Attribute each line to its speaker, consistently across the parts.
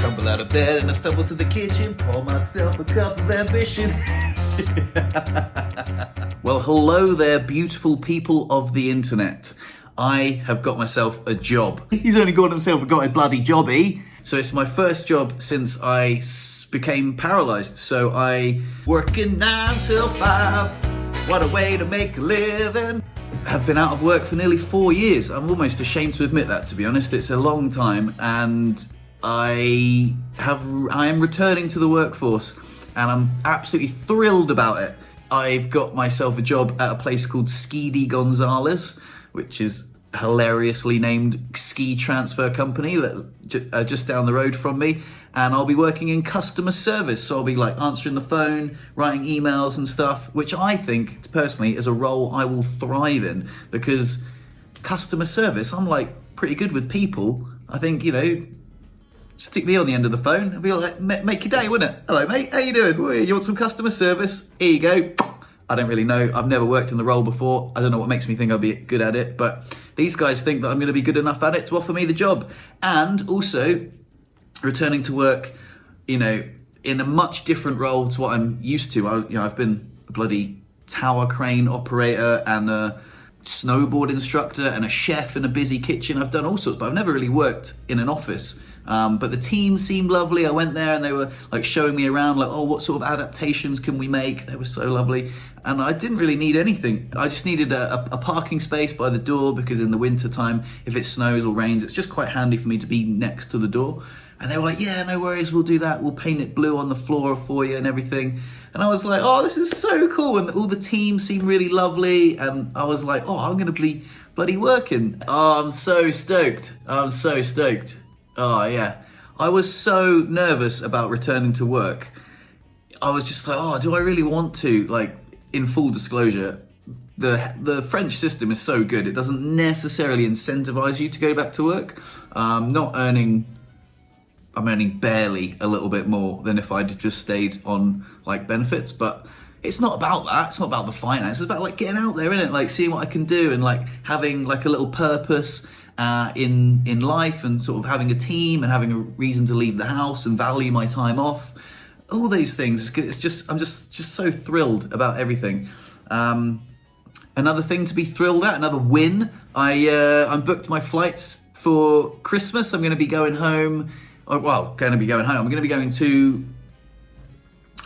Speaker 1: Tumble out of bed and I stumble to the kitchen, pour myself a cup of ambition. Well, hello there, beautiful people of the internet. I have got myself a job. He's only got himself a bloody jobby. So it's my first job since I became paralysed. So I working 9 till 5. What a way to make a living. Have been out of work for nearly 4 years. I'm almost ashamed to admit that, to be honest. It's a long time, and I am returning to the workforce, and I'm absolutely thrilled about it. I've got myself a job at a place called SCI Gonzalez, which is a hilariously named ski transfer company that just down the road from me. And I'll be working in customer service. So I'll be like answering the phone, writing emails and stuff, which I think personally is a role I will thrive in, because customer service, I'm like pretty good with people. I think, you know, stick me on the end of the phone and be like, make your day, wouldn't it? Hello mate, how you doing? You want some customer service? Here you go. I don't really know. I've never worked in the role before. I don't know what makes me think I'll be good at it, but these guys think that I'm going to be good enough at it to offer me the job. And also returning to work, you know, in a much different role to what I'm used to. I've been a bloody tower crane operator and a snowboard instructor and a chef in a busy kitchen. I've done all sorts, but I've never really worked in an office. But the team seemed lovely. I went there and they were like showing me around, like, oh, what sort of adaptations can we make? They were so lovely. And I didn't really need anything. I just needed a parking space by the door, because in the winter time, if it snows or rains, it's just quite handy for me to be next to the door. And they were like, yeah, no worries, we'll do that. We'll paint it blue on the floor for you and everything. And I was like, oh, this is so cool. And all the team seemed really lovely. And I was like, oh, I'm going to be bloody working. Oh, I'm so stoked. I'm so stoked. Oh, yeah. I was so nervous about returning to work. I was just like, oh, do I really want to? Like, in full disclosure, the French system is so good. It doesn't necessarily incentivize you to go back to work. I'm earning barely a little bit more than if I'd just stayed on like benefits, but it's not about that. It's not about the finance. It's about like getting out there, innit? Like seeing what I can do and like having like a little purpose in life, and sort of having a team and having a reason to leave the house and value my time off. All those things. It's just, I'm just so thrilled about everything. Another thing to be thrilled at, another win. I'm booked my flights for Christmas. I'm going to be going home. I'm going to be going to,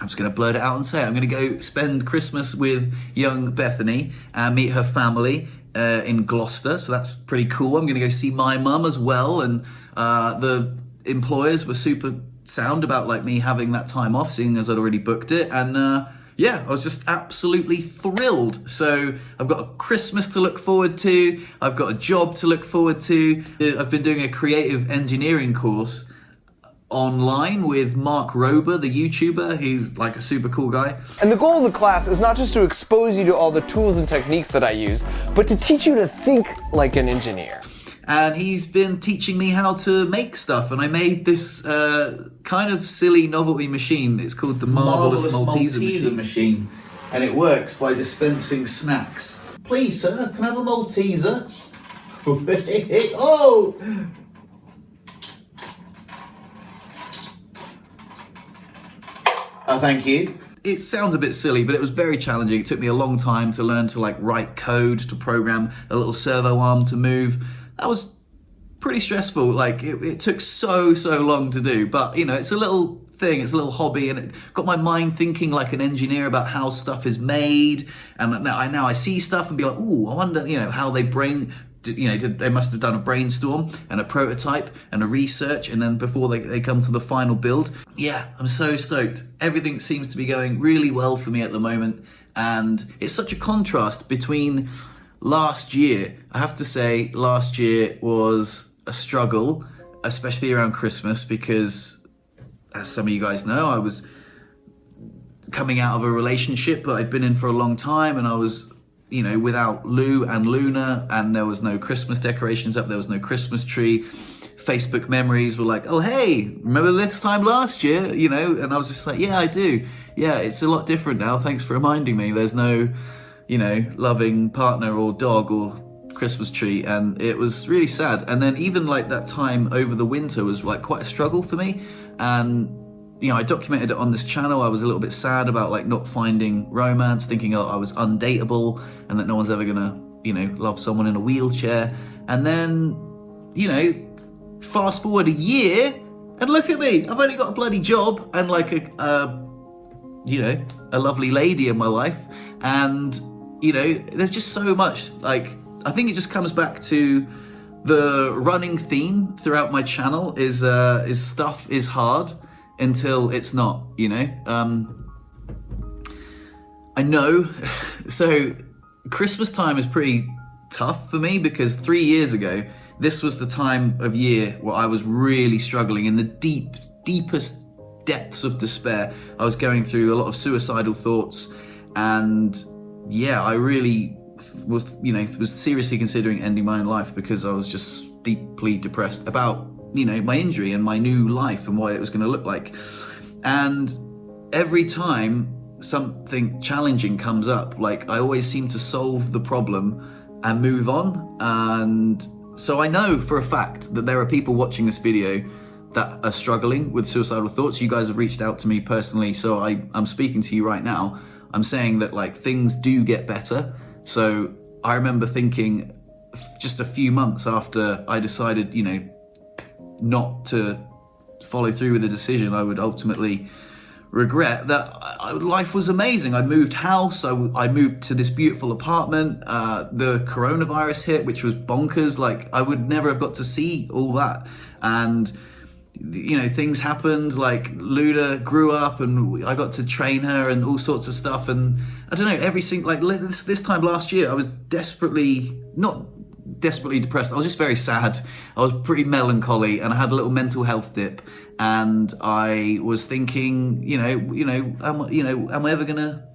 Speaker 1: I'm just going to blurt it out and say it. I'm going to go spend Christmas with young Bethany and meet her family in Gloucester. So that's pretty cool. I'm going to go see my mum as well. And the employers were super sound about like me having that time off, seeing as I'd already booked it. And yeah, I was just absolutely thrilled. So I've got a Christmas to look forward to. I've got a job to look forward to. I've been doing a creative engineering course online with Mark Rober, the YouTuber, who's like a super cool guy.
Speaker 2: And the goal of the class is not just to expose you to all the tools and techniques that I use, but to teach you to think like an engineer.
Speaker 1: And he's been teaching me how to make stuff. And I made this kind of silly novelty machine. It's called the Marvelous Malteser machine. And it works by dispensing snacks. Please, sir, can I have a Malteser? Oh! Oh, thank you. It sounds a bit silly, but it was very challenging. It took me a long time to learn to like write code, to program a little servo arm to move. That was pretty stressful. Like it took so long to do, but you know, it's a little thing, it's a little hobby, and it got my mind thinking like an engineer about how stuff is made. And now I see stuff and be like, oh, I wonder, you know, how they they must have done a brainstorm and a prototype and a research, and then before they come to the final build. Yeah, I'm so stoked. Everything seems to be going really well for me at the moment, and it's such a contrast between last year. I have to say, last year was a struggle, especially around Christmas, because as some of you guys know, I was coming out of a relationship that I'd been in for a long time, and I was, you know, without Lou and Luna, and there was no Christmas decorations up, there was no Christmas tree. Facebook memories were like, oh, hey, remember this time last year, you know? And I was just like, yeah, I do. Yeah, it's a lot different now. Thanks for reminding me. There's no, you know, loving partner or dog or Christmas tree, and it was really sad. And then even like that time over the winter was like quite a struggle for me. And you know, I documented it on this channel. I was a little bit sad about like not finding romance, thinking, oh, I was undateable and that no one's ever gonna, you know, love someone in a wheelchair. And then, you know, fast forward a year and look at me. I've only got a bloody job and like you know, a lovely lady in my life. And, you know, there's just so much, like, I think it just comes back to the running theme throughout my channel is stuff is hard until it's not, you know. I know, so Christmas time is pretty tough for me because 3 years ago, this was the time of year where I was really struggling in the deepest depths of despair. I was going through a lot of suicidal thoughts, and yeah, I really was, you know, was seriously considering ending my own life because I was just deeply depressed about, you know, my injury and my new life and what it was going to look like. And every time something challenging comes up, like I always seem to solve the problem and move on. And so I know for a fact that there are people watching this video that are struggling with suicidal thoughts. You guys have reached out to me personally, so I'm speaking to you right now. I'm saying that like things do get better. So I remember thinking just a few months after I decided, you know, not to follow through with the decision I would ultimately regret, that life was amazing. I moved house, I moved to this beautiful apartment, the coronavirus hit, which was bonkers. Like I would never have got to see all that. And you know, things happened, like Luda grew up and I got to train her and all sorts of stuff. And I don't know, every single, like this time last year, I was not desperately depressed. I was just very sad. I was pretty melancholy and I had a little mental health dip. And I was thinking, am I ever gonna,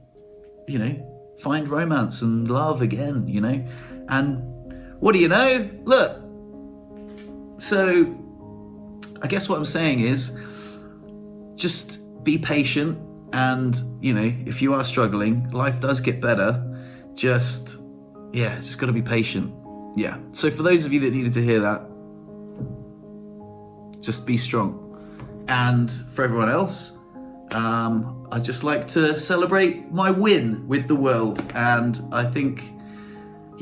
Speaker 1: you know, find romance and love again, you know? And what do you know? Look, so I guess what I'm saying is just be patient, and you know, if you are struggling, life does get better. Just got to be patient. Yeah. So for those of you that needed to hear that, just be strong. And for everyone else, I'd just like to celebrate my win with the world. And I think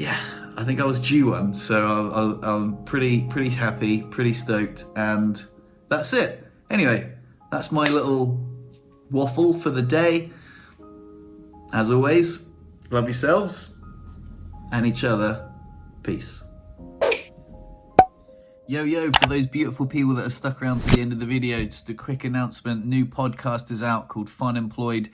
Speaker 1: I was due one. So I'm pretty happy, pretty stoked. And that's it. Anyway, that's my little waffle for the day. As always, love yourselves and each other. Peace. Yo, for those beautiful people that have stuck around to the end of the video, just a quick announcement. New podcast is out called Fun Employed.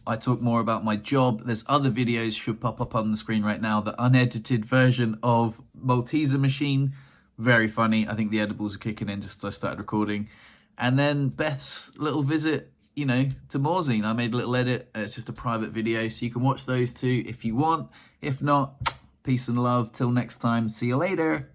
Speaker 1: I talk more about my job. There's other videos should pop up on the screen right now. The unedited version of Malteser Machine. Very funny. I think the edibles are kicking in just as I started recording. And then Beth's little visit, you know, to Morzine. I made a little edit. It's just a private video, so you can watch those two if you want. If not, peace and love. Till next time. See you later.